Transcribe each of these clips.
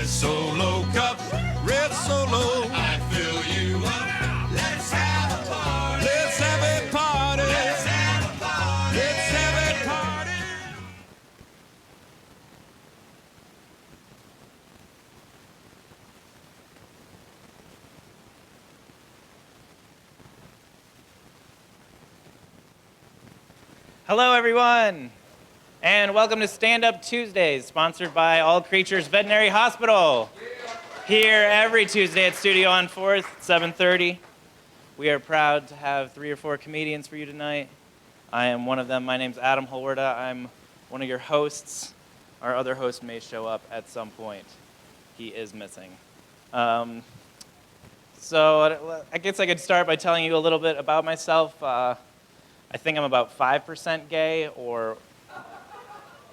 Red Solo cup, red Solo. I fill you up. Let's have a party. Let's have a party. Let's have a party. Let's have a party. Hello, everyone, and welcome to Stand-Up Tuesdays, sponsored by All Creatures Veterinary Hospital. Here every Tuesday at Studio on 4th, 7:30. We are proud to have 3 or 4 comedians for you tonight. I am one of them. My name's Adam Holwerda. I'm one of your hosts. Our other host may show up at some point. He is missing. So I guess I could start by telling you a little bit about myself. I think I'm about 5% gay, or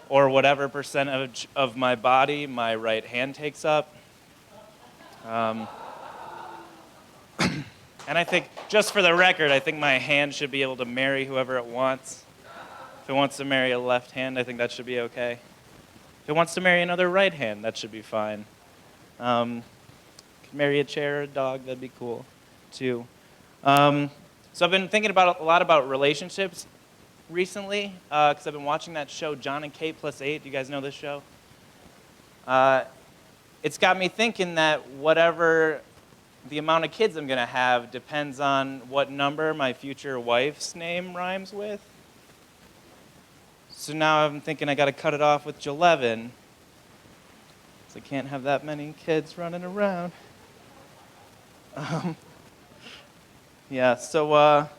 whatever percentage of my body my right hand takes up. And I think, just for the record, I think my hand should be able to marry whoever it wants. If it wants to marry a left hand, I think that should be okay. If it wants to marry another right hand, that should be fine. Could marry a chair or a dog, that'd be cool, too. So I've been thinking a lot about relationships recently, because I've been watching that show, John and Kate Plus 8. Do you guys know this show? It's got me thinking that whatever the amount of kids I'm going to have depends on what number my future wife's name rhymes with. So now I'm thinking I got to cut it off with 11, because I can't have that many kids running around. Yeah, so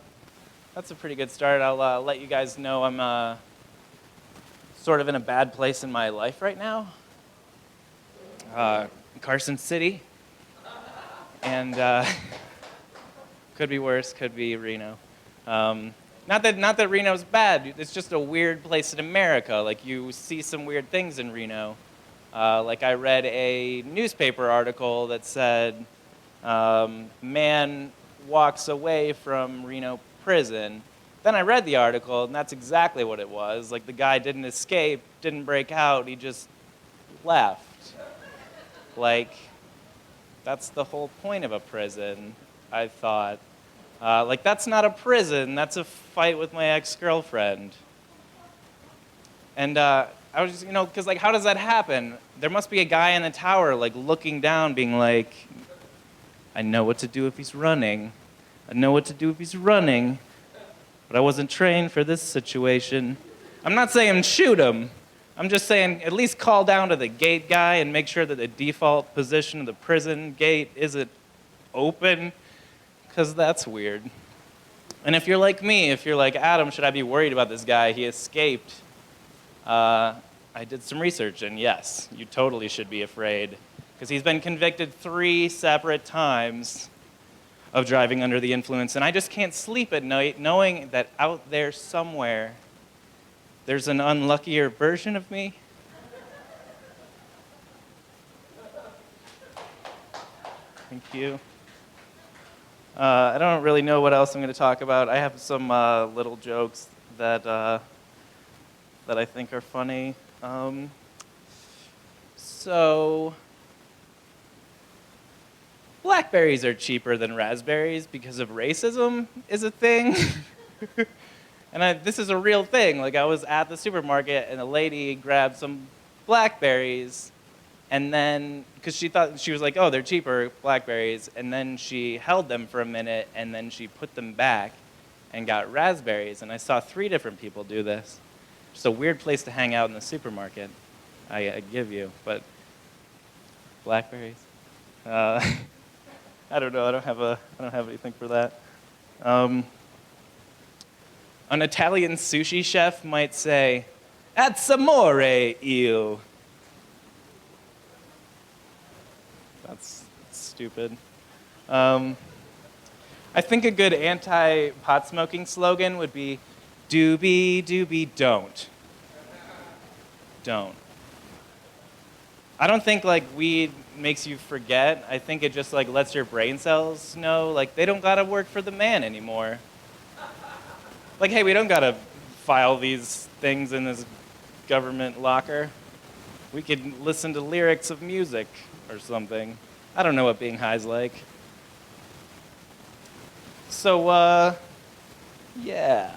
that's a pretty good start. I'll let you guys know I'm sort of in a bad place in my life right now. Carson City. And could be worse, could be Reno. Not that Reno's bad, it's just a weird place in America. Like, you see some weird things in Reno. Like, I read a newspaper article that said, man walks away from Reno prison. Then I read the article, and that's exactly what it was. Like, the guy didn't escape, didn't break out, he just left. Like, that's the whole point of a prison, I thought. Like, that's not a prison, that's a fight with my ex-girlfriend. And I was just, because, like, how does that happen? There must be a guy in the tower, like, looking down, being like, I know what to do if he's running. I know what to do if he's running. But I wasn't trained for this situation. I'm not saying shoot him. I'm just saying at least call down to the gate guy and make sure that the default position of the prison gate isn't open, because that's weird. And if you're like me, if you're like, Adam, should I be worried about this guy? He escaped. I did some research, and yes, you totally should be afraid, because he's been convicted 3 separate times of driving under the influence, and I just can't sleep at night knowing that out there somewhere there's an unluckier version of me. Thank you. I don't really know what else I'm going to talk about. I have some little jokes that I think are funny. So, blackberries are cheaper than raspberries because of racism is a thing. And this is a real thing. Like, I was at the supermarket and a lady grabbed some blackberries, and then, because she was like, oh, they're cheaper, blackberries, and then she held them for a minute, and then she put them back and got raspberries. And I saw 3 different people do this. Just a weird place to hang out in the supermarket, I give you, but blackberries. I don't know. I don't have anything for that. An Italian sushi chef might say, "That's amore, io." That's stupid. I think a good anti-pot smoking slogan would be, "Doobie doobie don't." Don't. I don't think like weed makes you forget. I think it just like lets your brain cells know like they don't gotta work for the man anymore. Like, hey, we don't gotta file these things in this government locker. We could listen to lyrics of music or something. I don't know what being high is like. So, yeah.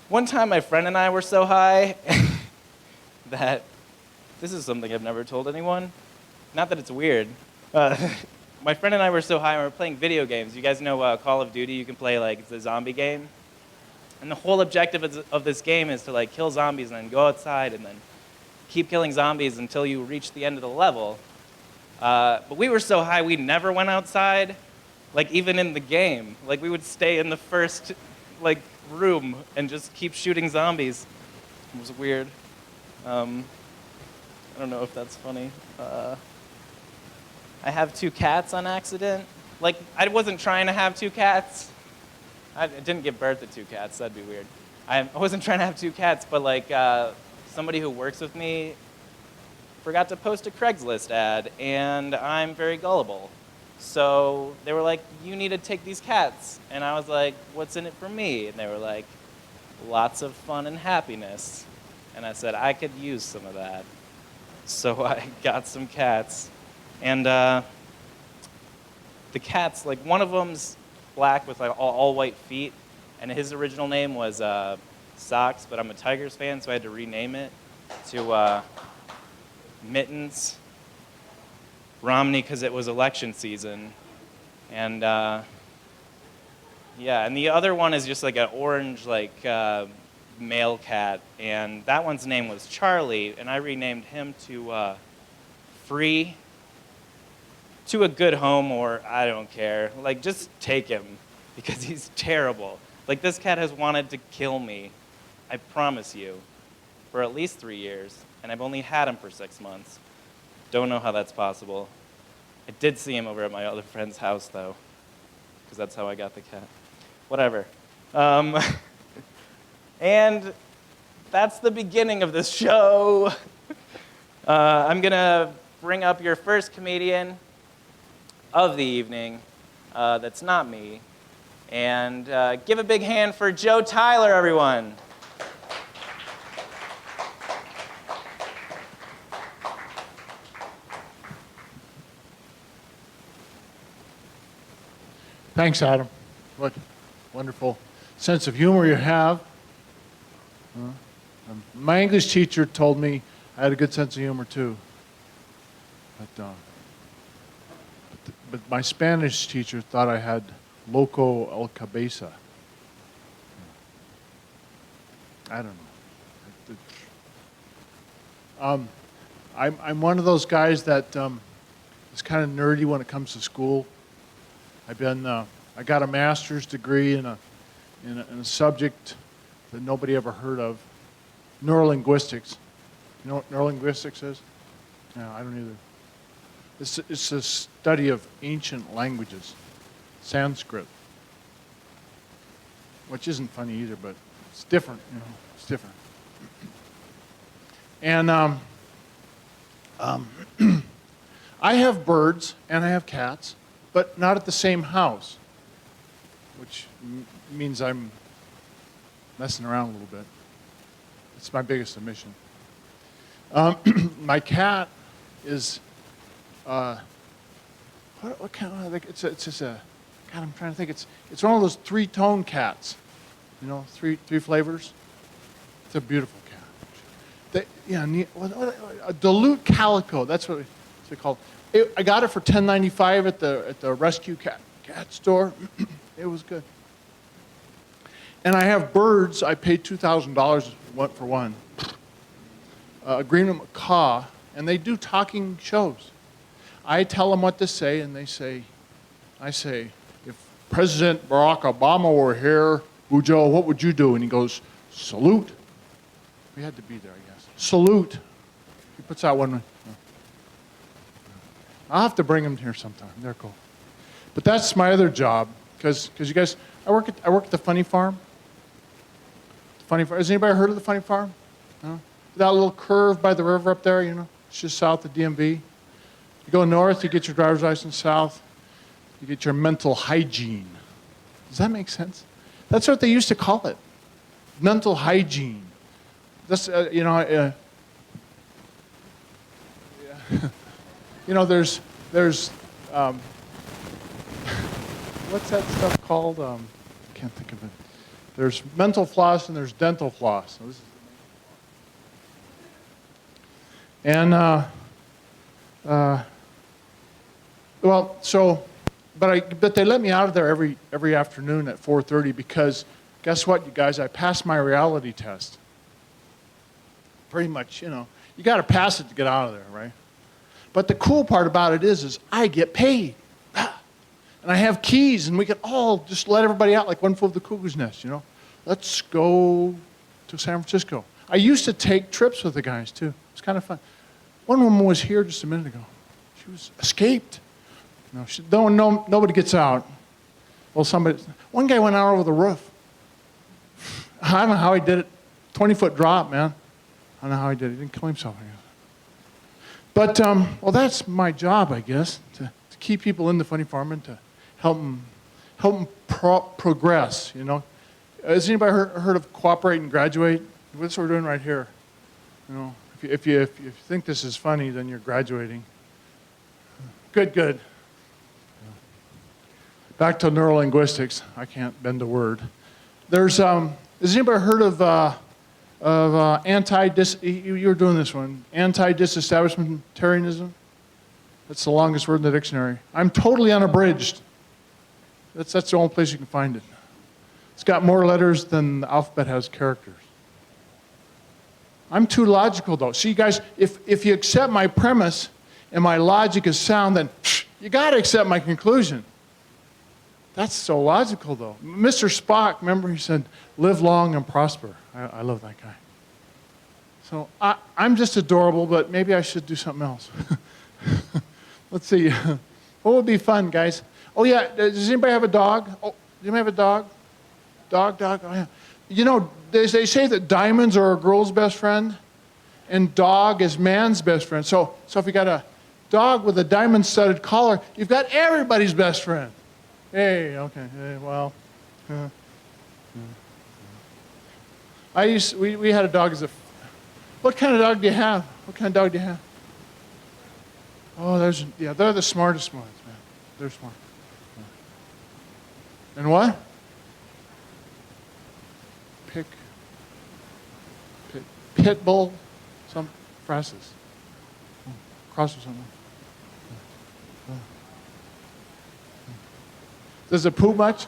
One time my friend and I were so high that this is something I've never told anyone. Not that it's weird. My friend and I were so high and we were playing video games. You guys know Call of Duty? You can play like the zombie game. And the whole objective of this game is to like kill zombies and then go outside and then keep killing zombies until you reach the end of the level. But we were so high we never went outside, like even in the game. Like we would stay in the first like room and just keep shooting zombies. It was weird. I don't know if that's funny. I have 2 cats on accident. Like, I wasn't trying to have 2 cats. I didn't give birth to 2 cats. That'd be weird. I wasn't trying to have 2 cats, but like somebody who works with me forgot to post a Craigslist ad, and I'm very gullible. So they were like, you need to take these cats. And I was like, what's in it for me? And they were like, lots of fun and happiness. And I said, I could use some of that. So I got some cats. And the cats, like one of them's black with like all white feet, and his original name was Socks, but I'm a Tigers fan, so I had to rename it to Mittens Romney because it was election season. And yeah, and the other one is just like an orange like male cat, and that one's name was Charlie, and I renamed him to Free to a good home, or I don't care. Like, just take him, because he's terrible. Like, this cat has wanted to kill me, I promise you, for at least 3 years, and I've only had him for 6 months. Don't know how that's possible. I did see him over at my other friend's house, though, because that's how I got the cat. Whatever. And that's the beginning of this show. I'm going to bring up your first comedian of the evening that's not me. And give a big hand for Joe Tyler, everyone. Thanks, Adam. What wonderful sense of humor you have. My English teacher told me I had a good sense of humor, too. But my Spanish teacher thought I had loco el cabeza. I don't know. I'm one of those guys that is kind of nerdy when it comes to school. I got a master's degree in a subject that nobody ever heard of, neurolinguistics. You know what neurolinguistics is? No, I don't either. It's a study of ancient languages, Sanskrit, which isn't funny either, but it's different, you know, it's different. And I have birds and I have cats, but not at the same house, which means I'm messing around a little bit. It's my biggest omission. My cat is, what kind of, it's just a, God, I'm trying to think, it's one of those 3-tone cats, you know, three flavors. It's a beautiful cat. A Duluth Calico, that's what it's called. I got it for $10.95 at the rescue cat store. It was good. And I have birds. I paid $2,000 for one. A green macaw, and they do talking shows. I tell them what to say, and I say, if President Barack Obama were here, Bujo, what would you do? And he goes, salute. We had to be there, I guess. Salute. He puts out one. I'll have to bring them here sometime. They're cool. But that's my other job, because you guys, I work at the Funny Farm. Funny Farm. Has anybody heard of the Funny Farm? No? That little curve by the river up there, you know, it's just south of DMV. You go north, you get your driver's license. South, you get your mental hygiene. Does that make sense? That's what they used to call it, mental hygiene. That's You know, there's what's that stuff called? I can't think of it. There's mental floss and there's dental floss. So this is and well, so, but they let me out of there every afternoon at 4:30 because guess what, you guys? I passed my reality test. Pretty much, you know, you got to pass it to get out of there, right? But the cool part about it is I get paid. And I have keys, and we can all just let everybody out like one flew over the cuckoo's nest, you know. Let's go to San Francisco. I used to take trips with the guys, too. It's kind of fun. One woman was here just a minute ago. She was escaped. Nobody gets out. Well, one guy went out over the roof. I don't know how he did it. 20-foot drop, man. I don't know how he did it. He didn't kill himself, I guess. But, well, that's my job, I guess, to keep people in the funny farm and to help them progress, you know. Has anybody heard of Cooperate and Graduate? That's what we're doing right here. You know, if you think this is funny, then you're graduating. Good. Back to neurolinguistics. I can't bend a word. Has anybody heard of you were doing this one, anti-disestablishmentarianism? That's the longest word in the dictionary. I'm totally unabridged. That's the only place you can find it. It's got more letters than the alphabet has characters. I'm too logical, though. See, guys, if you accept my premise and my logic is sound, then you got to accept my conclusion. That's so logical, though. Mr. Spock, remember, he said, live long and prosper. I love that guy. So I'm just adorable, but maybe I should do something else. Let's see. What would be fun, guys? Oh, yeah. Does anybody have a dog? Oh, does anybody have a dog? Dog. Oh, yeah. You know, they say that diamonds are a girl's best friend and dog is man's best friend. So if you got a dog with a diamond-studded collar, you've got everybody's best friend. Hey, okay. Hey, well. We had a dog as a... What kind of dog do you have? Oh, they're the smartest ones, man. They're smart. And what? Pit bull, some phrases. Cross or something. Does it poop much?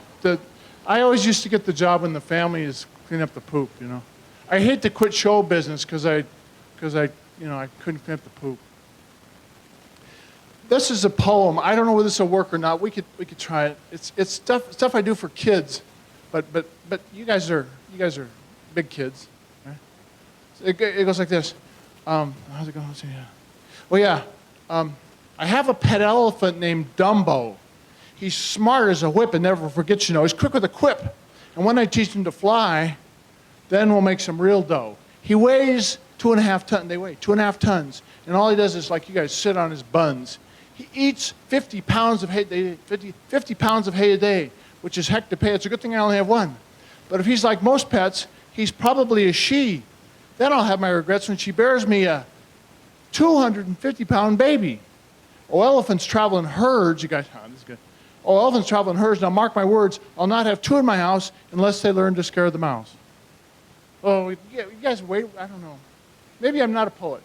I always used to get the job when the family is cleaning up the poop, you know. I hate to quit show business because I couldn't clean up the poop. This is a poem. I don't know whether this will work or not. We could try it. It's stuff I do for kids, but you guys are big kids. Right? It goes like this. How's it going? Let's see. Oh yeah. I have a pet elephant named Dumbo. He's smart as a whip and never forgets, you know. He's quick with a quip. And when I teach him to fly, then we'll make some real dough. He weighs 2.5 tons. They weigh 2.5 tons. And all he does is, like you guys, sit on his buns. He eats 50 pounds of hay a day, which is heck to pay. It's a good thing I only have one. But if he's like most pets, he's probably a she. Then I'll have my regrets when she bears me a 250-pound baby. Oh, elephants travel in herds. You guys, this is good. Oh, elephants travel in herds. Now, mark my words, I'll not have two in my house unless they learn to scare the mouse. Oh, you guys wait. I don't know. Maybe I'm not a poet.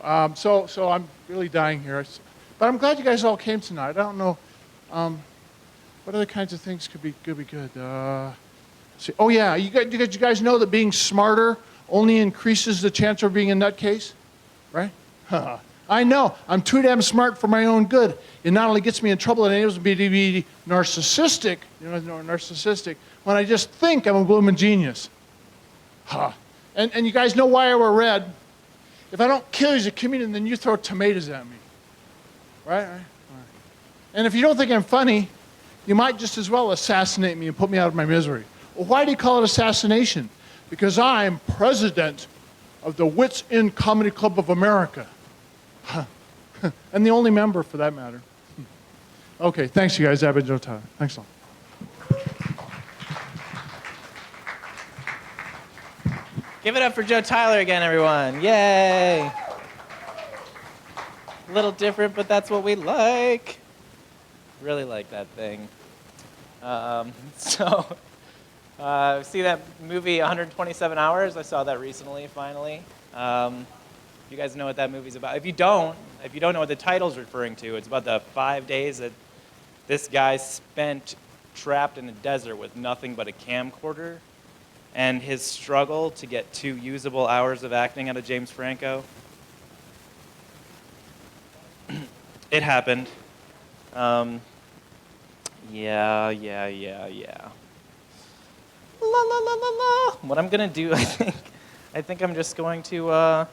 God. So I'm really dying here. But I'm glad you guys all came tonight. I don't know. What other kinds of things could be good? See. Oh, yeah. You guys know that being smarter only increases the chance of being a nutcase? Right? I know. I'm too damn smart for my own good. It not only gets me in trouble, it enables me to be narcissistic, when I just think I'm a blooming genius. And you guys know why I wear red. If I don't kill you as a comedian, then you throw tomatoes at me. Right? And if you don't think I'm funny, you might just as well assassinate me and put me out of my misery. Well, why do you call it assassination? Because I'm president of the Wits In Comedy Club of America. And the only member, for that matter. Okay, thanks, you guys. I've enjoyed time. Thanks a lot. Give it up for Joe Tyler again, everyone. Yay. A little different, but that's what we like. Really like that thing. See that movie 127 Hours? I saw that recently, finally. You guys know what that movie's about. If you don't know what the title's referring to, it's about the 5 days that this guy spent trapped in a desert with nothing but a camcorder, and his struggle to get 2 usable hours of acting out of James Franco. It happened. Yeah. La la la la la. What I'm gonna do, I think I'm just going to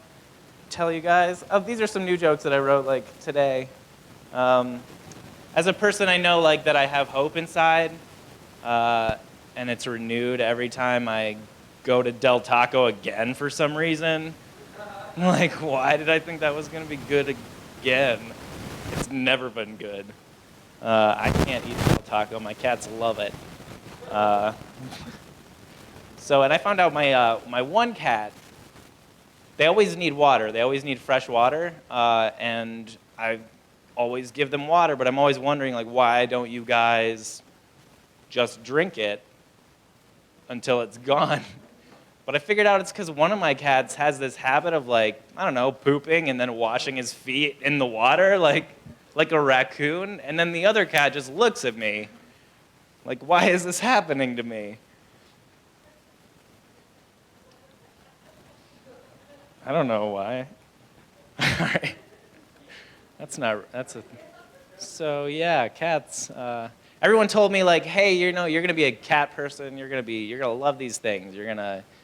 tell you guys. Oh, these are some new jokes that I wrote like today. As a person, I know like that I have hope inside, and it's renewed every time I go to Del Taco again for some reason. I'm like, why did I think that was gonna be good again? It's never been good. I can't eat Del Taco. My cats love it. And I found out my one cat, they always need water. They always need fresh water, and I always give them water, but I'm always wondering, like, why don't you guys just drink it until it's gone? But I figured out it's because one of my cats has this habit of, like, I don't know, pooping and then washing his feet in the water, like a raccoon, and then the other cat just looks at me like, why is this happening to me? I don't know why. All right. So yeah, cats. Everyone told me like, hey, you're gonna be a cat person. You're gonna love these things.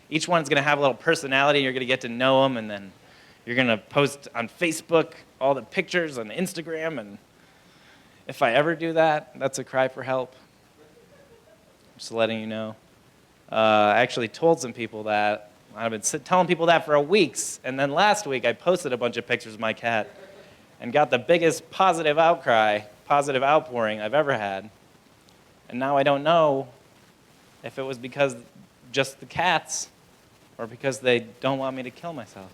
Each one's gonna have a little personality. You're gonna get to know them, and then you're gonna post on Facebook all the pictures on Instagram. And if I ever do that, that's a cry for help. Just letting you know. I actually told some people that. I've been telling people that for weeks, and then last week I posted a bunch of pictures of my cat and got the biggest positive outpouring I've ever had. And now I don't know if it was because just the cats or because they don't want me to kill myself.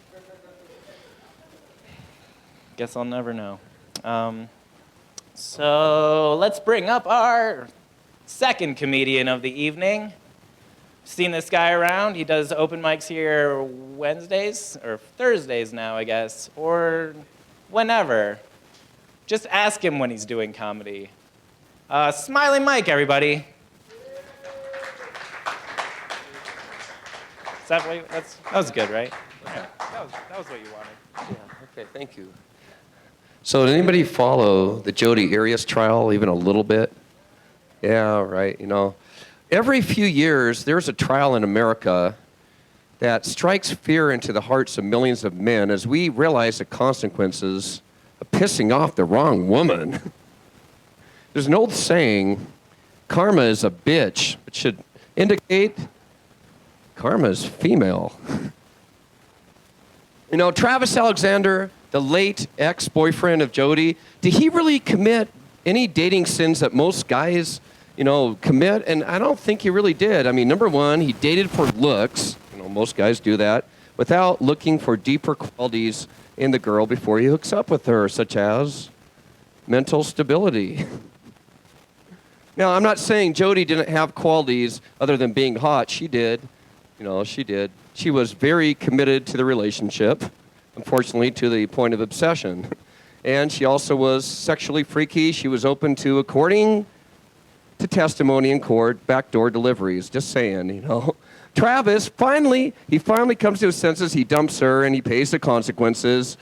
Guess I'll never know. So let's bring up our second comedian of the evening. Seen this guy around. He does open mics here Wednesdays, or Thursdays now, I guess, or whenever. Just ask him when he's doing comedy. Smiley Mike, everybody. That was good, right? Yeah, that was what you wanted. Yeah, okay, thank you. So did anybody follow the Jodi Arias trial even a little bit? Yeah, right, Every few years, there's a trial in America that strikes fear into the hearts of millions of men as we realize the consequences of pissing off the wrong woman. There's an old saying, karma is a bitch, which should indicate karma is female. Travis Alexander, the late ex-boyfriend of Jodi, did he really commit any dating sins that most guys commit? And I don't think he really did. I mean, number one, he dated for looks. Most guys do that without looking for deeper qualities in the girl before he hooks up with her, such as mental stability. Now, I'm not saying Jodi didn't have qualities other than being hot. She did. She did. She was very committed to the relationship, unfortunately, to the point of obsession. And she also was sexually freaky. She was open to, according to testimony in court, backdoor deliveries. Just saying, Travis, finally comes to his senses. He dumps her, and he pays the consequences.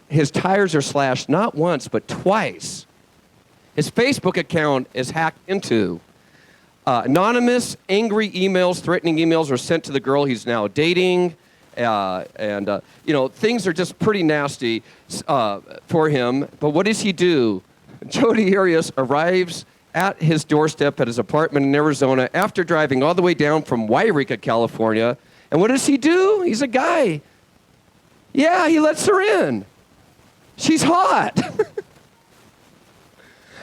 His tires are slashed not once, but twice. His Facebook account is hacked into. Anonymous, angry emails, threatening emails are sent to the girl he's now dating. Things are just pretty nasty for him. But what does he do? Jodi Arias arrives at his doorstep at his apartment in Arizona after driving all the way down from Yreka, California. And what does he do? He's a guy. Yeah, he lets her in. She's hot.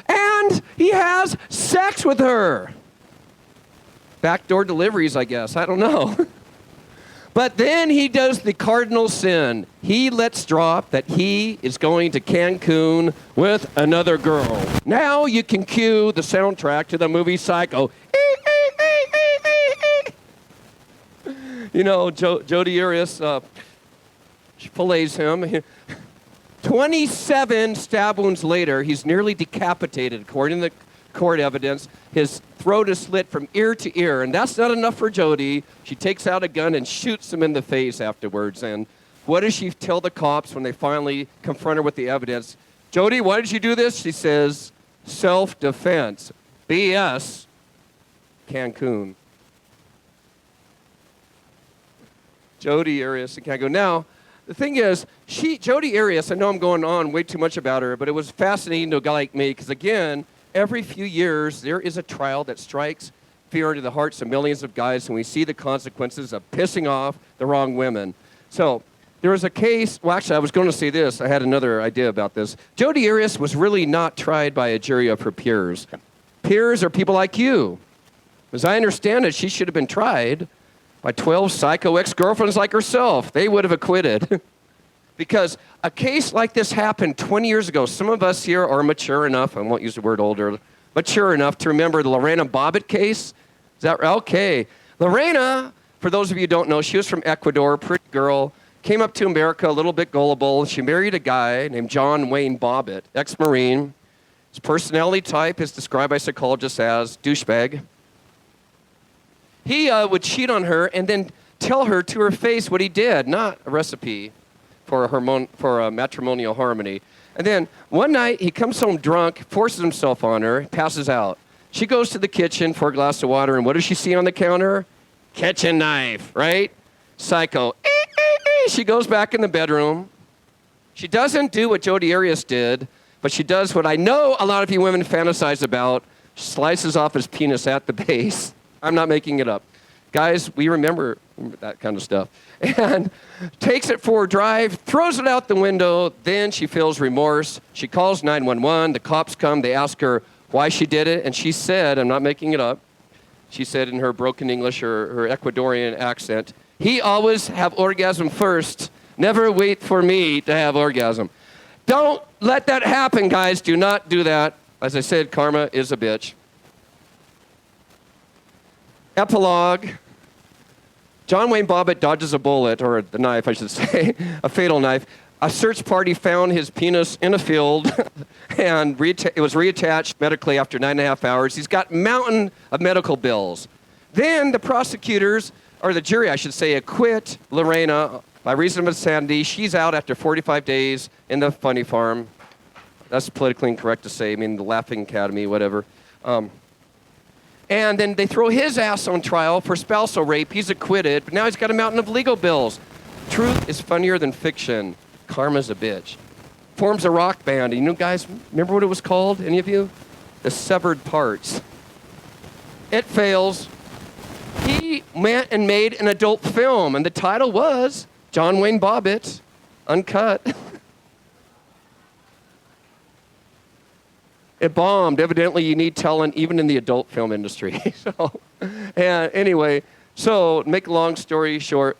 And he has sex with her. Backdoor deliveries, I guess. I don't know. But then he does the cardinal sin. He lets drop that he is going to Cancun with another girl. Now you can cue the soundtrack to the movie Psycho. You know, Jodi Arias, she fillets him. 27 stab wounds later, he's nearly decapitated, according to the court evidence. His throat is slit from ear to ear, and that's not enough for Jodi. She takes out a gun and shoots him in the face afterwards. And what does she tell the cops when they finally confront her with the evidence? Jodi, why did you do this? She says, self-defense. BS. Cancun. Jodi Arias in Cancun. Now, the thing is, Jodi Arias, I know I'm going on way too much about her, but it was fascinating to a guy like me because, again, every few years there is a trial that strikes fear into the hearts of millions of guys, and we see the consequences of pissing off the wrong women. So there was a case, well, actually, I was going to say this. I had another idea about this. Jodi Arias was really not tried by a jury of her peers. Peers are people like you. As I understand it, she should have been tried by 12 psycho ex-girlfriends like herself. They would have acquitted. Because a case like this happened 20 years ago. Some of us here are mature enough, I won't use the word older, mature enough to remember the Lorena Bobbitt case. Is that right? Okay. Lorena, for those of you who don't know, she was from Ecuador, pretty girl, came up to America a little bit gullible. She married a guy named John Wayne Bobbitt, ex-Marine. His personality type is described by psychologists as douchebag. He would cheat on her and then tell her to her face what he did, not a recipe for a matrimonial harmony. And then one night he comes home drunk, forces himself on her, passes out. She goes to the kitchen for a glass of water, and what does she see on the counter? Kitchen knife, right? Psycho. She goes back in the bedroom. She doesn't do what Jodi Arias did, but she does what I know a lot of you women fantasize about. She slices off his penis at the base. I'm not making it up. Guys, we remember that kind of stuff. And takes it for a drive, throws it out the window. Then she feels remorse. She calls 911. The cops come. They ask her why she did it. And she said, I'm not making it up, she said in her broken English or her Ecuadorian accent, he always have orgasm first. Never wait for me to have orgasm. Don't let that happen, guys. Do not do that. As I said, karma is a bitch. Epilogue. John Wayne Bobbitt dodges a bullet, or the knife, I should say, a fatal knife. A search party found his penis in a field, and it was reattached medically after 9.5 hours. He's got a mountain of medical bills. Then the prosecutors, or the jury, I should say, acquit Lorena by reason of insanity. She's out after 45 days in the funny farm. That's politically incorrect to say. I mean, the Laughing Academy, whatever. And then they throw his ass on trial for spousal rape. He's acquitted, but now he's got a mountain of legal bills. Truth is funnier than fiction. Karma's a bitch. Forms a rock band. You know, guys, remember what it was called? Any of you? The Severed Parts. It fails. He went and made an adult film, and the title was John Wayne Bobbitt, Uncut. It bombed. Evidently, you need talent even in the adult film industry. Anyway, so make a long story short,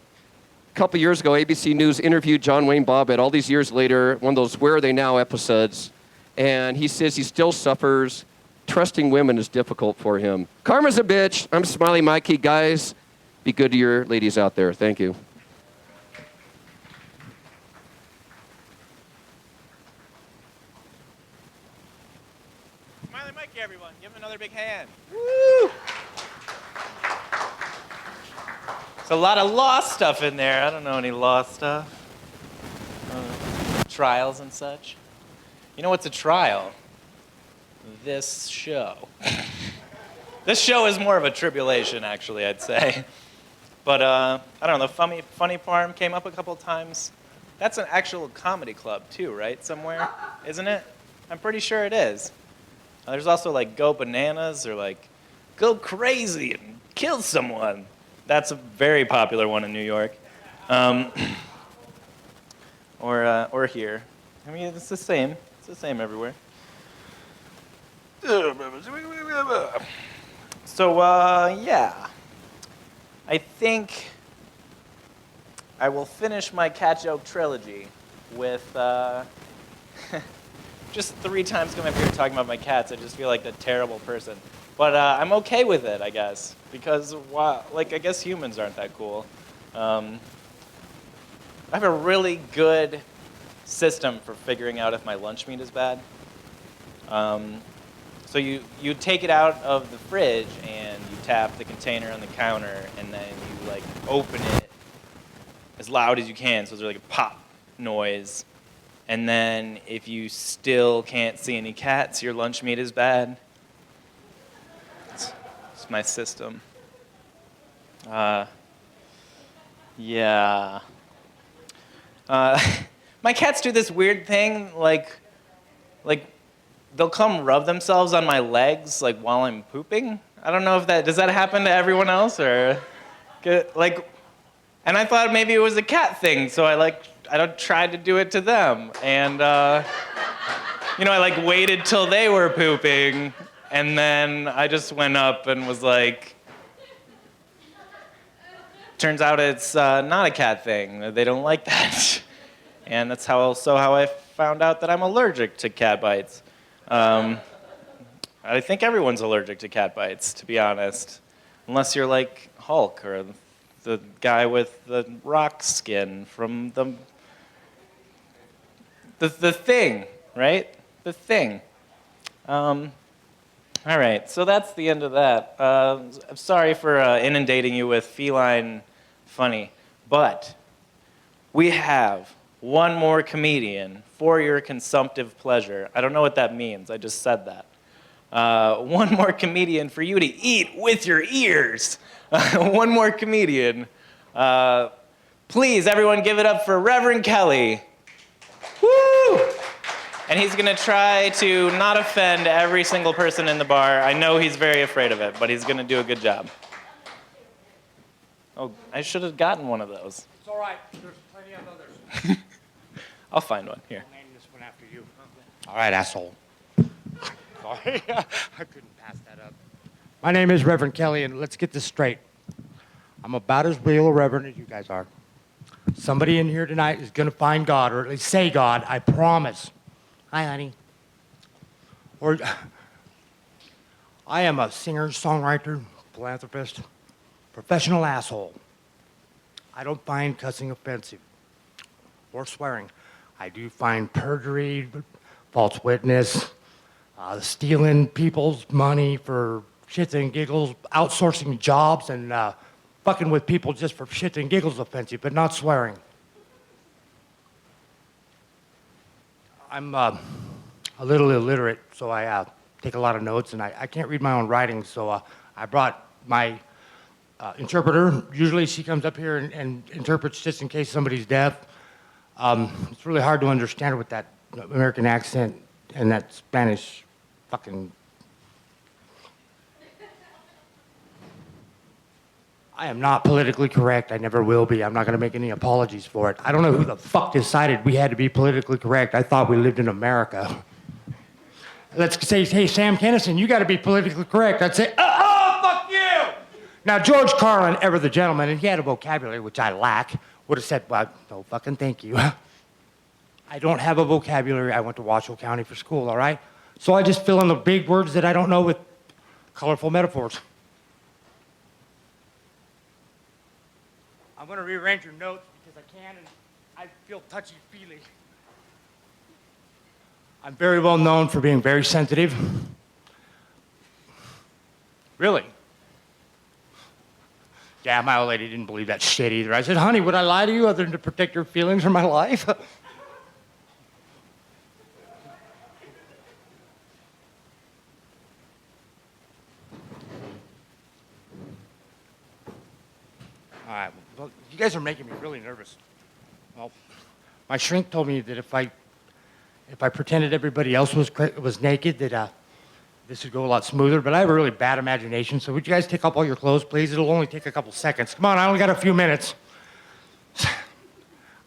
a couple years ago, ABC News interviewed John Wayne Bobbitt all these years later, one of those Where Are They Now episodes, and he says he still suffers. Trusting women is difficult for him. Karma's a bitch. I'm Smiley Mikey. Guys, be good to your ladies out there. Thank you. Smiley Mikey, everyone. Give him another big hand. Woo! There's a lot of law stuff in there. I don't know any law stuff. Trials and such. You know what's a trial? This show. This show is more of a tribulation, actually, I'd say. But, I don't know, the Funny Farm came up a couple times. That's an actual comedy club, too, right? Somewhere, isn't it? I'm pretty sure it is. There's also, like, Go Bananas or, like, Go Crazy and Kill Someone. That's a very popular one in New York. Or here. I mean, it's the same. It's the same everywhere. So, yeah. I think I will finish my cat joke trilogy with just 3 times coming up here talking about my cats. I just feel like a terrible person. But I'm okay with it, I guess, because I guess humans aren't that cool. I have a really good system for figuring out if my lunch meat is bad. So you take it out of the fridge and you tap the container on the counter and then you like open it as loud as you can, so there's like a pop noise. And then if you still can't see any cats, your lunch meat is bad. It's my system. Yeah. My cats do this weird thing, like they'll come rub themselves on my legs like while I'm pooping. I don't know if does that happen to everyone else or and I thought maybe it was a cat thing, so I tried to do it to them. And I waited till they were pooping, and then I just went up and was like, turns out it's not a cat thing. They don't like that. And that's how I found out that I'm allergic to cat bites. I think everyone's allergic to cat bites, to be honest. Unless you're like Hulk or the guy with the rock skin from the Thing, right? The Thing. All right, so that's the end of that. I'm sorry for inundating you with feline funny, but we have one more comedian for your consumptive pleasure. I don't know what that means. I just said that. One more comedian for you to eat with your ears. One more comedian. Please, everyone, give it up for Reverend Kelly. Woo! And he's going to try to not offend every single person in the bar. I know he's very afraid of it, but he's going to do a good job. Oh, I should have gotten one of those. It's all right. There's plenty of others. I'll find one. Here. I'll name this one after you. All right, asshole. Sorry. I couldn't pass that up. My name is Reverend Kelly, and let's get this straight. I'm about as real a reverend as you guys are. Somebody in here tonight is going to find God, or at least say God, I promise. Hi, honey. Or I am a singer, songwriter, philanthropist, professional asshole. I don't find cussing offensive or swearing. I do find perjury, false witness, stealing people's money for shits and giggles, outsourcing jobs, and fucking with people just for shits and giggles offensive, but not swearing. I'm a little illiterate, so I take a lot of notes, and I can't read my own writing, so I brought my interpreter. Usually she comes up here and interprets just in case somebody's deaf. It's really hard to understand her with that American accent and that Spanish fucking... I am not politically correct. I never will be. I'm not going to make any apologies for it. I don't know who the fuck decided we had to be politically correct. I thought we lived in America. Let's say, hey, Sam Kinison, you got to be politically correct. I'd say, fuck you! Now, George Carlin, ever the gentleman, and he had a vocabulary which I lack, would have said, well, no fucking thank you. I don't have a vocabulary. I went to Washoe County for school, all right? So I just fill in the big words that I don't know with colorful metaphors. I'm going to rearrange your notes because I can, and I feel touchy-feely. I'm very well known for being very sensitive. Really? Yeah, my old lady didn't believe that shit either. I said, honey, would I lie to you other than to protect your feelings or my life? All right, well, you guys are making me really nervous. Well, my shrink told me that if I pretended everybody else was naked, that this would go a lot smoother, but I have a really bad imagination, so would you guys take off all your clothes, please? It'll only take a couple seconds. Come on, I only got a few minutes.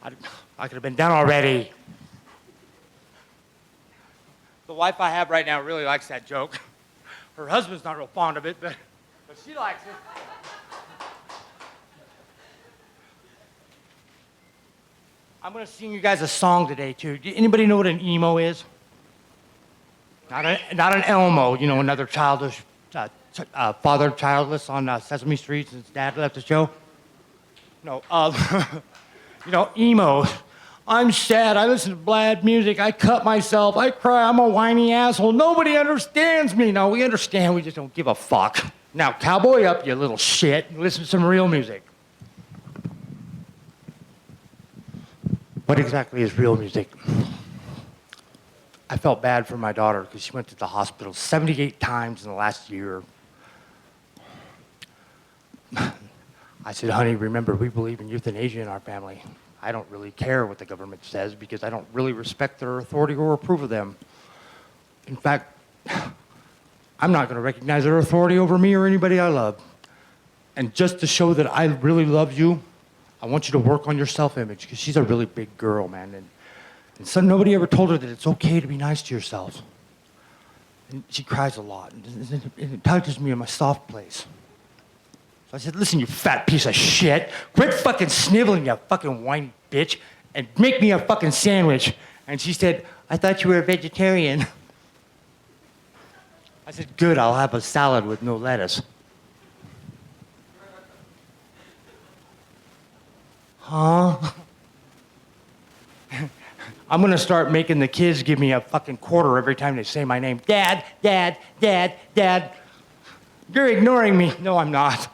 I could have been done already. The wife I have right now really likes that joke. Her husband's not real fond of it, but she likes it. I'm gonna sing you guys a song today too. Anybody know what an emo is? Not an Elmo, you know, another childish father childless on Sesame Street since Dad left the show. No, you know, emo. I'm sad. I listen to bad music. I cut myself. I cry. I'm a whiny asshole. Nobody understands me. No, we understand. We just don't give a fuck. Now, cowboy up, you little shit, and listen to some real music. What exactly is real music? I felt bad for my daughter because she went to the hospital 78 times in the last year. I said, honey, remember, we believe in euthanasia in our family. I don't really care what the government says because I don't really respect their authority or approve of them. In fact, I'm not going to recognize their authority over me or anybody I love. And just to show that I really love you, I want you to work on your self-image because she's a really big girl, man. And so nobody ever told her that it's okay to be nice to yourself. And she cries a lot, and it touches me in my soft place. So I said, listen, you fat piece of shit. Quit fucking sniveling, you fucking whiny bitch, and make me a fucking sandwich. And she said, I thought you were a vegetarian. I said, good, I'll have a salad with no lettuce. Huh? I'm gonna start making the kids give me a fucking quarter every time they say my name. Dad, Dad, Dad, Dad. You're ignoring me. No, I'm not.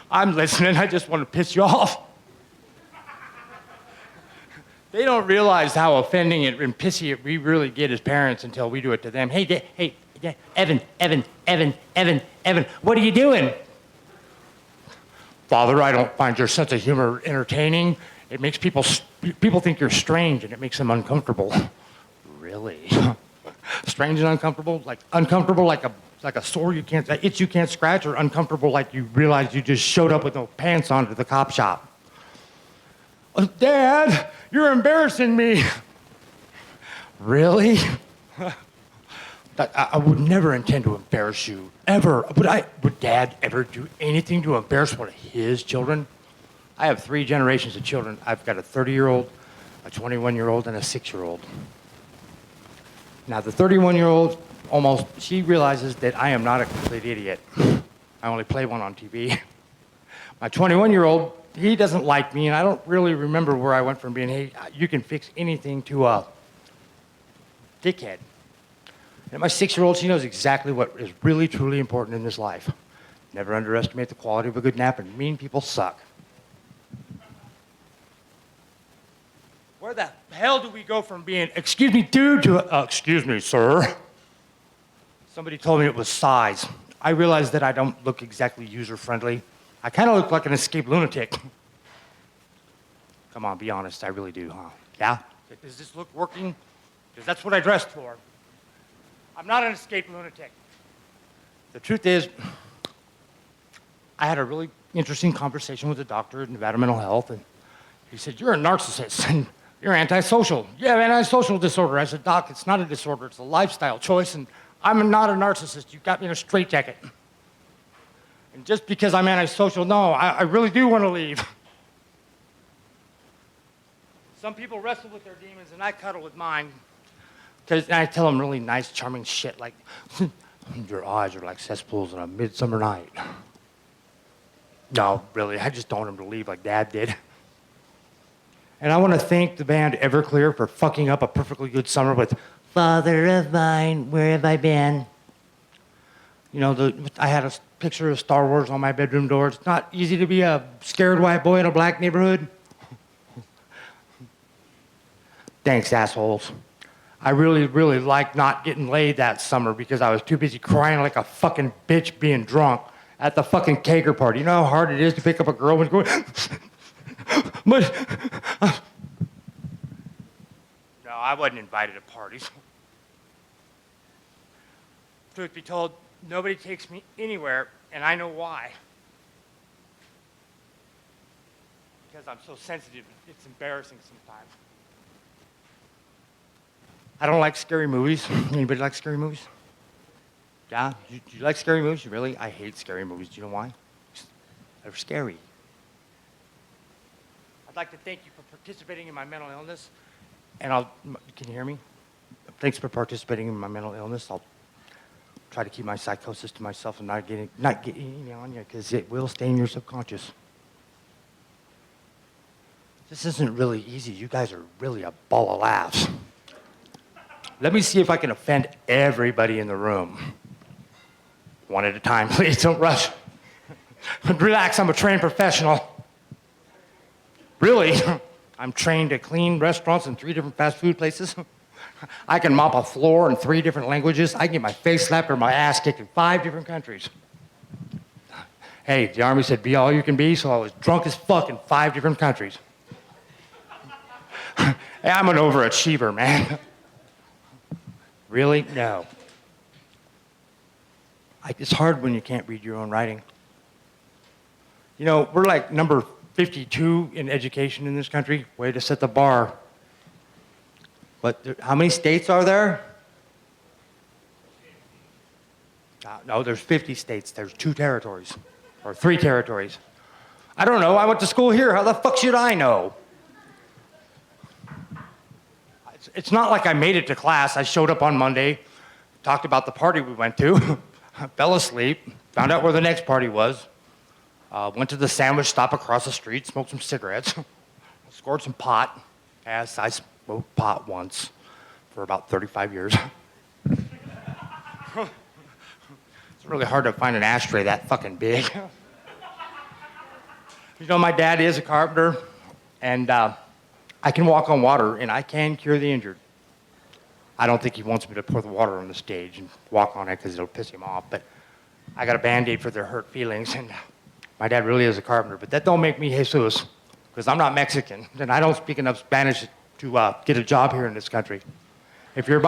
I'm listening. I just want to piss you off. They don't realize how offending and pissy we really get as parents until we do it to them. Hey, Evan, what are you doing? Father, I don't find your sense of humor entertaining. It makes people think you're strange, and it makes them uncomfortable. Really? Strange and uncomfortable? Like uncomfortable like a sore you can't, itch you can't scratch, or uncomfortable like you realize you just showed up with no pants on to the cop shop? Dad, you're embarrassing me. Really? I would never intend to embarrass you, ever. Would Dad ever do anything to embarrass one of his children? I have 3 generations of children. I've got a 30-year-old, a 21-year-old, and a 6-year-old. Now, the 31-year-old, she realizes that I am not a complete idiot. I only play one on TV. My 21-year-old, he doesn't like me, and I don't really remember where I went from being, hey, you can fix anything, to a dickhead. And my 6-year-old, she knows exactly what is really, truly important in this life. Never underestimate the quality of a good nap, and mean people suck. Where the hell do we go from being, excuse me, dude, to, excuse me, sir? Somebody told me it was size. I realized that I don't look exactly user-friendly. I kind of look like an escaped lunatic. Come on, be honest, I really do, huh? Yeah? Does this look working? Because that's what I dressed for. I'm not an escaped lunatic. The truth is, I had a really interesting conversation with a doctor at Nevada Mental Health, and he said, you're a narcissist, and you're antisocial. You have antisocial disorder. I said, Doc, it's not a disorder, it's a lifestyle choice, and I'm not a narcissist. You got me in a straitjacket. And just because I'm antisocial, no, I really do want to leave. Some people wrestle with their demons, and I cuddle with mine. And I tell them really nice, charming shit like, your eyes are like cesspools on a midsummer night. No, really, I just don't want them to leave like Dad did. And I want to thank the band Everclear for fucking up a perfectly good summer with Father of Mine, Where Have I Been? You know, I had a picture of Star Wars on my bedroom door. It's not easy to be a scared white boy in a black neighborhood. Thanks, assholes. I really, really liked not getting laid that summer because I was too busy crying like a fucking bitch being drunk at the fucking kegger party. You know how hard it is to pick up a girl when you're going, but, no, I wasn't invited to parties. Truth be told, nobody takes me anywhere, and I know why. Because I'm so sensitive, it's embarrassing sometimes. I don't like scary movies. Anybody like scary movies? Yeah? Do you like scary movies? Really? I hate scary movies. Do you know why? They're scary. like to thank you for participating in my mental illness. And can you hear me? Thanks for participating in my mental illness. I'll try to keep my psychosis to myself and not getting on you, because it will stay in your subconscious. This isn't really easy. You guys are really a ball of laughs. Let me see if I can offend everybody in the room. One at a time, please, don't rush. Relax, I'm a trained professional. Really? I'm trained to clean restaurants in 3 different fast food places. I can mop a floor in 3 different languages. I can get my face slapped or my ass kicked in 5 different countries. Hey, the Army said be all you can be, so I was drunk as fuck in 5 different countries. Hey, I'm an overachiever, man. Really? No. It's hard when you can't read your own writing. You know, we're like number 52 in education in this country. Way to set the bar. But how many states are there? No, there's 50 states. There's 2 territories, or 3 territories. I don't know. I went to school here. How the fuck should I know? It's not like I made it to class. I showed up on Monday, talked about the party we went to, fell asleep, found out where the next party was, went to the sandwich stop across the street, smoked some cigarettes, scored some pot. Yes, I smoked pot once for about 35 years. It's really hard to find an ashtray that fucking big. You know, my dad is a carpenter, and I can walk on water, and I can cure the injured. I don't think he wants me to pour the water on the stage and walk on it because it'll piss him off, but I got a Band-Aid for their hurt feelings, and my dad really is a carpenter, but that don't make me Jesus, because I'm not Mexican, and I don't speak enough Spanish to get a job here in this country. If you're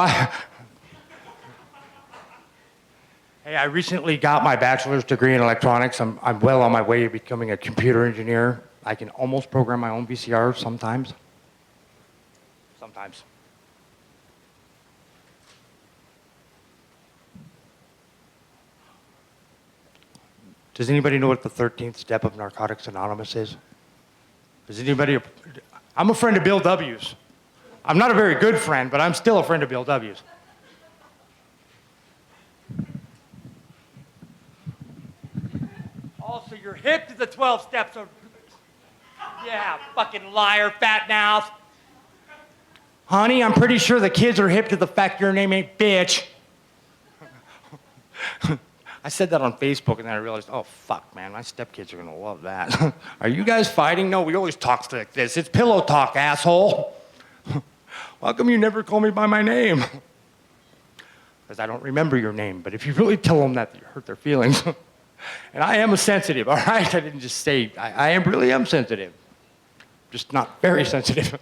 Hey, I recently got my bachelor's degree in electronics. I'm well on my way to becoming a computer engineer. I can almost program my own VCR sometimes. Sometimes. Does anybody know what the 13th step of Narcotics Anonymous is? Does anybody? I'm a friend of Bill W's. I'm not a very good friend, but I'm still a friend of Bill W's. Also, you're hip to the 12 steps of... Yeah, fucking liar, fat mouth. Honey, I'm pretty sure the kids are hip to the fact your name ain't bitch. I said that on Facebook, and then I realized, oh, fuck, man, my stepkids are going to love that. Are you guys fighting? No, we always talk like this. It's pillow talk, asshole. How come you never call me by my name? Because I don't remember your name, but if you really tell them that, you hurt their feelings. And I am a sensitive, all right? I didn't just say, I really am sensitive. Just not very sensitive.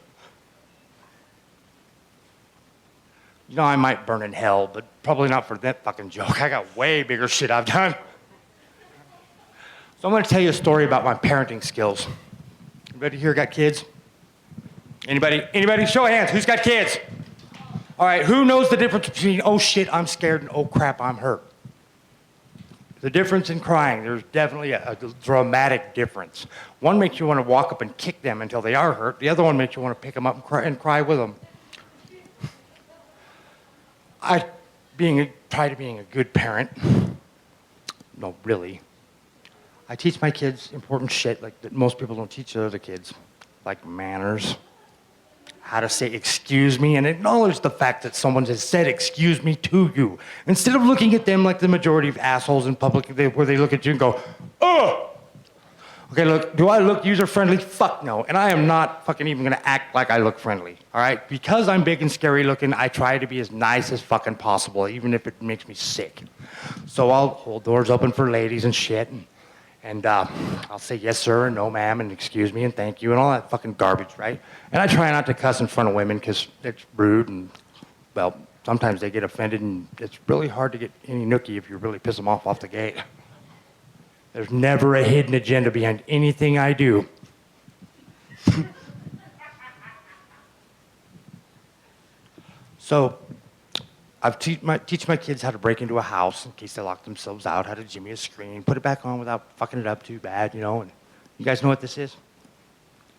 You know, I might burn in hell, but probably not for that fucking joke. I got way bigger shit I've done. So I'm going to tell you a story about my parenting skills. Anybody here got kids? Anybody? Show of hands. Who's got kids? All right, who knows the difference between, oh shit, I'm scared, and oh crap, I'm hurt? The difference in crying, there's definitely a dramatic difference. One makes you want to walk up and kick them until they are hurt. The other one makes you want to pick them up and cry with them. I try to being a good parent. No, really. I teach my kids important shit like that most people don't teach their other kids, like manners, how to say excuse me, and acknowledge the fact that someone has said excuse me to you. Instead of looking at them like the majority of assholes in public where they look at you and go, oh! Okay, look, do I look user-friendly? Fuck no. And I am not fucking even gonna act like I look friendly, all right? Because I'm big and scary looking, I try to be as nice as fucking possible, even if it makes me sick. So I'll hold doors open for ladies and shit, and I'll say yes, sir, and no, ma'am, and excuse me, and thank you, and all that fucking garbage, right? And I try not to cuss in front of women because it's rude, and, well, sometimes they get offended, and it's really hard to get any nookie if you really piss them off the gate. There's never a hidden agenda behind anything I do. So, I teach my kids how to break into a house in case they lock themselves out, how to jimmy a screen, put it back on without fucking it up too bad, you know. And you guys know what this is?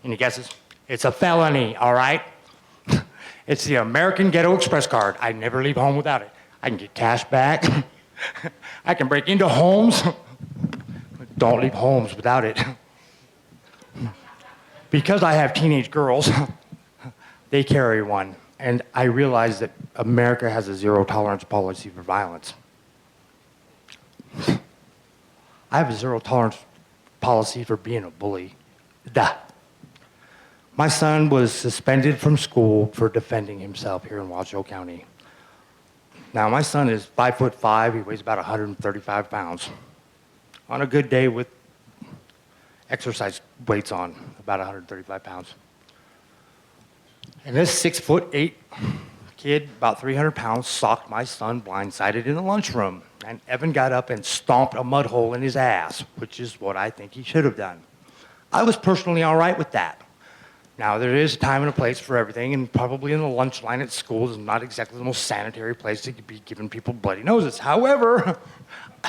Any guesses? It's a felony, all right? It's the American Ghetto Express card. I never leave home without it. I can get cash back. I can break into homes. Don't leave homes without it. Because I have teenage girls, they carry one. And I realize that America has a zero tolerance policy for violence. I have a zero tolerance policy for being a bully. Duh. My son was suspended from school for defending himself here in Washoe County. Now, my son is 5'5", he weighs about 135 pounds. On a good day with exercise weights on, about 135 pounds. And this 6'8" kid, about 300 pounds, socked my son blindsided in the lunchroom. And Evan got up and stomped a mud hole in his ass, which is what I think he should have done. I was personally all right with that. Now, there is a time and a place for everything, and probably in the lunch line at school is not exactly the most sanitary place to be giving people bloody noses. However,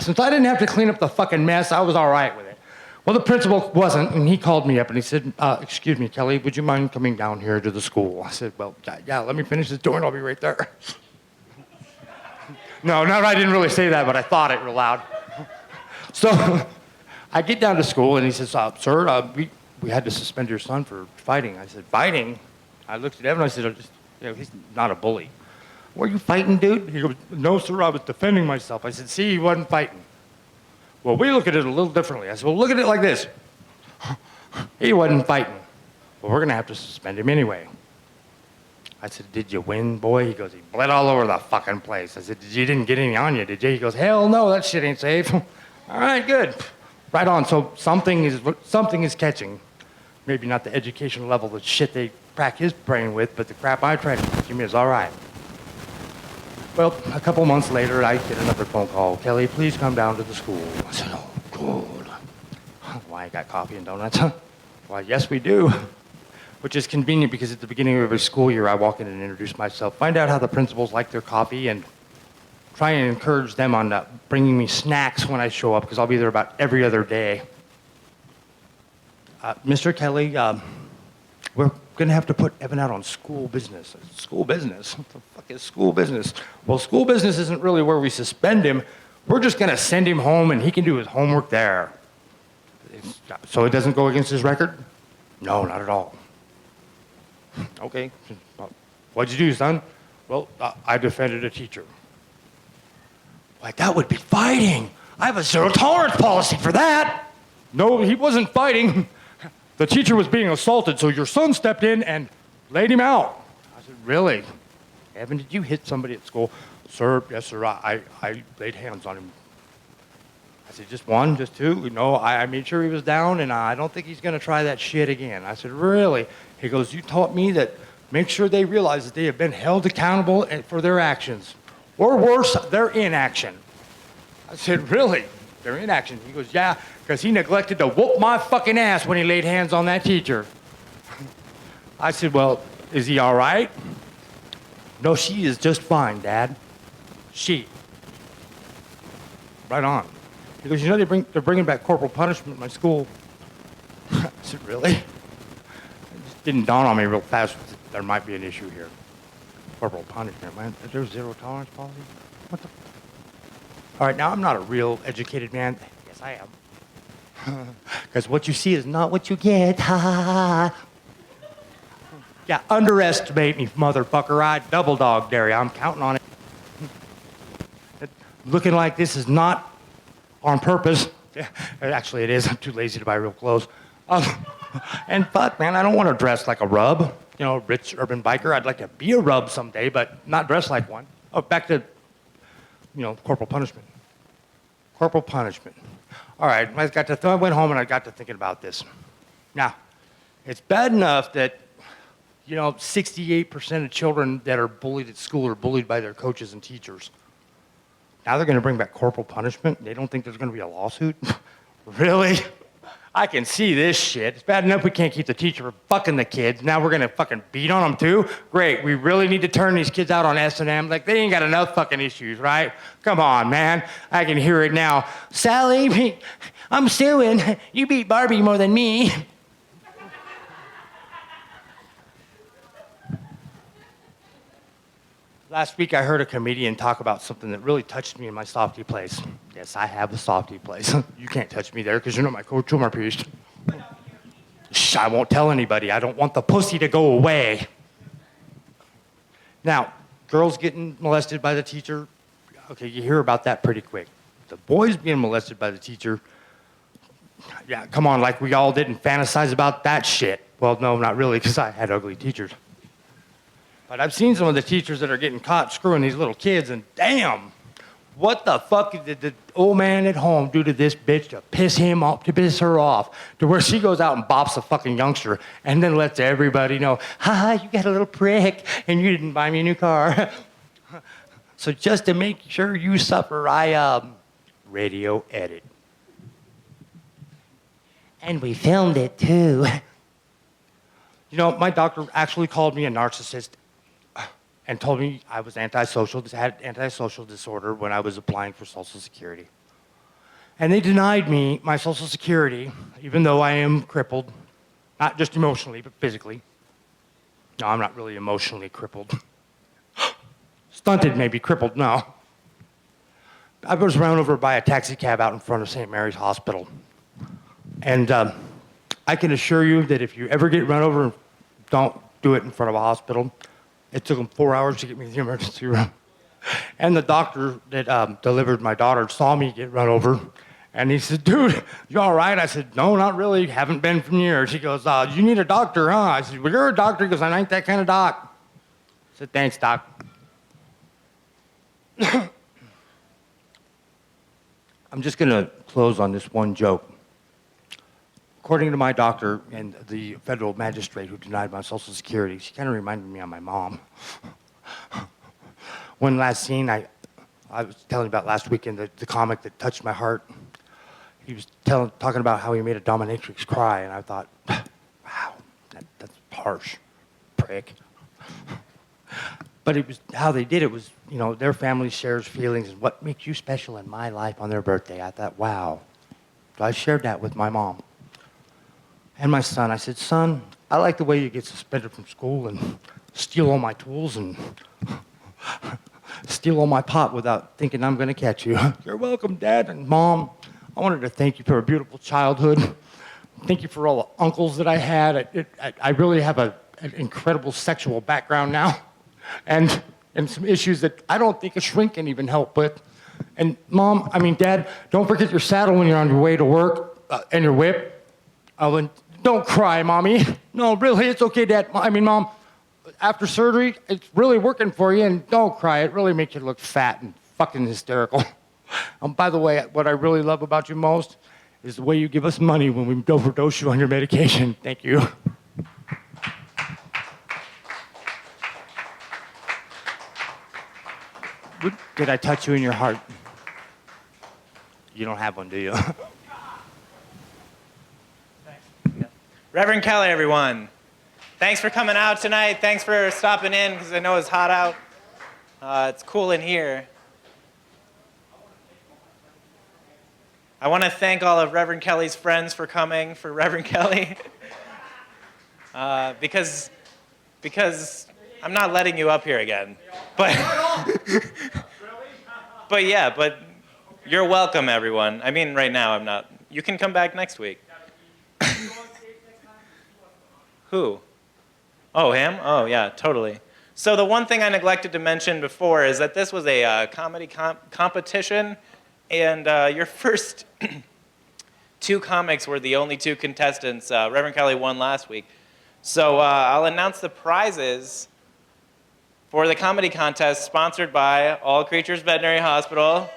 since I didn't have to clean up the fucking mess, I was all right with it. Well, the principal wasn't, and he called me up and he said, excuse me, Kelly, would you mind coming down here to the school? I said, well, yeah, let me finish this door and I'll be right there. No, I didn't really say that, but I thought it real loud. So I get down to school and he says, sir, we had to suspend your son for fighting. I said, fighting? I looked at Evan and I said, he's not a bully. Were you fighting, dude? He goes, no, sir, I was defending myself. I said, see, he wasn't fighting. Well, we look at it a little differently. I said, well, look at it like this. He wasn't fighting. Well, we're going to have to suspend him anyway. I said, did you win, boy? He goes, he bled all over the fucking place. I said, you didn't get any on you, did you? He goes, hell no, that shit ain't safe. All right, good. Right on. So something is catching. Maybe not the educational level, the shit they crack his brain with, but the crap I tried to teach him is all right. Well, a couple months later, I get another phone call. Kelly, please come down to the school. I said, oh, good. Why, I got coffee and donuts? Why, yes, we do. Which is convenient because at the beginning of every school year, I walk in and introduce myself, find out how the principals like their coffee, and try and encourage them on bringing me snacks when I show up, because I'll be there about every other day. Mr. Kelly, we're going to have to put Evan out on school business. School business? What the fuck is school business? Well, school business isn't really where we suspend him. We're just going to send him home and he can do his homework there. So it doesn't go against his record? No, not at all. Okay. What'd you do, son? Well, I defended a teacher. Like, that would be fighting. I have a zero tolerance policy for that. No, he wasn't fighting. The teacher was being assaulted, so your son stepped in and laid him out. I said, really? Evan, did you hit somebody at school? Sir, yes, sir, I laid hands on him. I said, just one, just two? No, I made sure he was down, and I don't think he's going to try that shit again. I said, really? He goes, you taught me that make sure they realize that they have been held accountable for their actions. Or worse, their inaction. I said, really? Their inaction? He goes, yeah, because he neglected to whoop my fucking ass when he laid hands on that teacher. I said, well, is he all right? No, she is just fine, Dad. She. Right on. He goes, you know, they're bringing back corporal punishment at my school. I said, really? It just didn't dawn on me real fast that there might be an issue here. Corporal punishment, man. Is there a zero tolerance policy? What the? All right, now I'm not a real educated man. Yes, I am. Because what you see is not what you get. Ha ha ha. Yeah, underestimate me, motherfucker. I double dog dare you. I'm counting on it. Looking like this is not on purpose. Yeah, actually, it is. I'm too lazy to buy real clothes. And fuck, man, I don't want to dress like a rub. You know, rich urban biker. I'd like to be a rub someday, but not dress like one. Oh, back to, you know, corporal punishment. Corporal punishment. All right, I went home and I got to thinking about this. Now, it's bad enough that, you know, 68% of children that are bullied at school are bullied by their coaches and teachers. Now they're going to bring back corporal punishment? They don't think there's going to be a lawsuit? Really? I can see this shit. It's bad enough we can't keep the teacher from fucking the kids. Now we're going to fucking beat on them too? Great, we really need to turn these kids out on S&M. Like, they ain't got enough fucking issues, right? Come on, man. I can hear it now. Sally, I'm suing. You beat Barbie more than me. Last week I heard a comedian talk about something that really touched me in my softy place. Yes, I have a softy place. You can't touch me there because you're not my coach or my priest. Shh, I won't tell anybody. I don't want the pussy to go away. Now, girls getting molested by the teacher, okay, you hear about that pretty quick. The boys being molested by the teacher, yeah, come on, like we all didn't fantasize about that shit. Well, no, not really, because I had ugly teachers. But I've seen some of the teachers that are getting caught screwing these little kids, and damn, what the fuck did the old man at home do to this bitch to piss him off, to piss her off, to where she goes out and bops a fucking youngster and then lets everybody know, ha, you got a little prick and you didn't buy me a new car. So just to make sure you suffer, I radio edit. And we filmed it too. You know, my doctor actually called me a narcissist and told me I was antisocial, had antisocial disorder when I was applying for Social Security. And they denied me my Social Security, even though I am crippled, not just emotionally, but physically. No, I'm not really emotionally crippled. Stunted, maybe, crippled, no. I was run over by a taxi cab out in front of St. Mary's Hospital. And I can assure you that if you ever get run over, don't do it in front of a hospital. It took them 4 hours to get me to the emergency room. And the doctor that delivered my daughter saw me get run over. And he said, dude, you all right? I said, no, not really. Haven't been for years. He goes, you need a doctor, huh? I said, well, you're a doctor. He goes, I ain't that kind of doc. I said, thanks, doc. I'm just going to close on this one joke. According to my doctor and the federal magistrate who denied my Social Security, she kind of reminded me of my mom. One last scene I was telling you about last weekend, the comic that touched my heart. He was talking about how he made a dominatrix cry, and I thought, wow, that's harsh, prick. But it was how they did it was, you know, their family shares feelings and what makes you special in my life on their birthday. I thought, wow. So I shared that with my mom. And my son, I said, son, I like the way you get suspended from school and steal all my tools and steal all my pot without thinking I'm going to catch you. You're welcome, Dad. And Mom, I wanted to thank you for a beautiful childhood. Thank you for all the uncles that I had. I really have an incredible sexual background now and some issues that I don't think a shrink can even help with. And Dad, don't forget your saddle when you're on your way to work and your whip. And don't cry, Mommy. No, really, it's okay, Dad. Mom, after surgery, it's really working for you, and don't cry. It really makes you look fat and fucking hysterical. By the way, what I really love about you most is the way you give us money when we overdose you on your medication. Thank you. Did I touch you in your heart? You don't have one, do you? Reverend Kelly, everyone. Thanks for coming out tonight. Thanks for stopping in, because I know it's hot out. It's cool in here. I want to thank all of Reverend Kelly's friends for coming for Reverend Kelly. Because I'm not letting you up here again. But but you're welcome, everyone. Right now I'm not. You can come back next week. Who? Oh, him? Oh, yeah, totally. So the one thing I neglected to mention before is that this was a comedy competition, and your first two comics were the only two contestants. Reverend Kelly won last week. So I'll announce the prizes for the comedy contest sponsored by All Creatures Veterinary Hospital.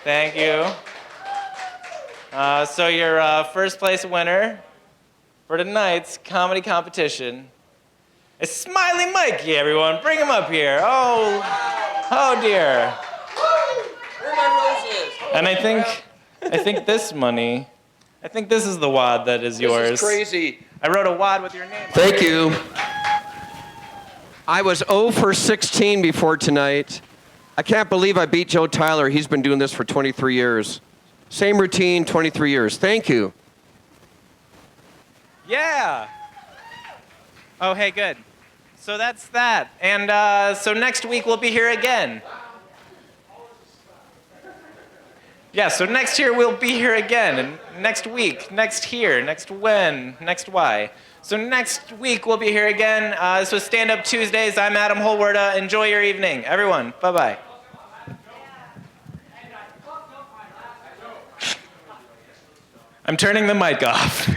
Thank you. So your first place winner for tonight's comedy competition is Smiley Mikey, everyone. Bring him up here. Oh dear. Where are my roses? And I think this money, I think this is the wad that is yours. This is crazy. I wrote a wad with your name on it. Thank you. I was 0 for 16 before tonight. I can't believe I beat Joe Tyler. He's been doing this for 23 years. Same routine, 23 years. Thank you. Yeah. Oh, hey, good. So that's that. And so next week we'll be here again. Yeah, so next year we'll be here again. And next week, next here, next when, next why. So next week we'll be here again. This was Stand-Up Tuesdays. I'm Adam Holwerda. Enjoy your evening. Everyone, bye-bye. I'm turning the mic off.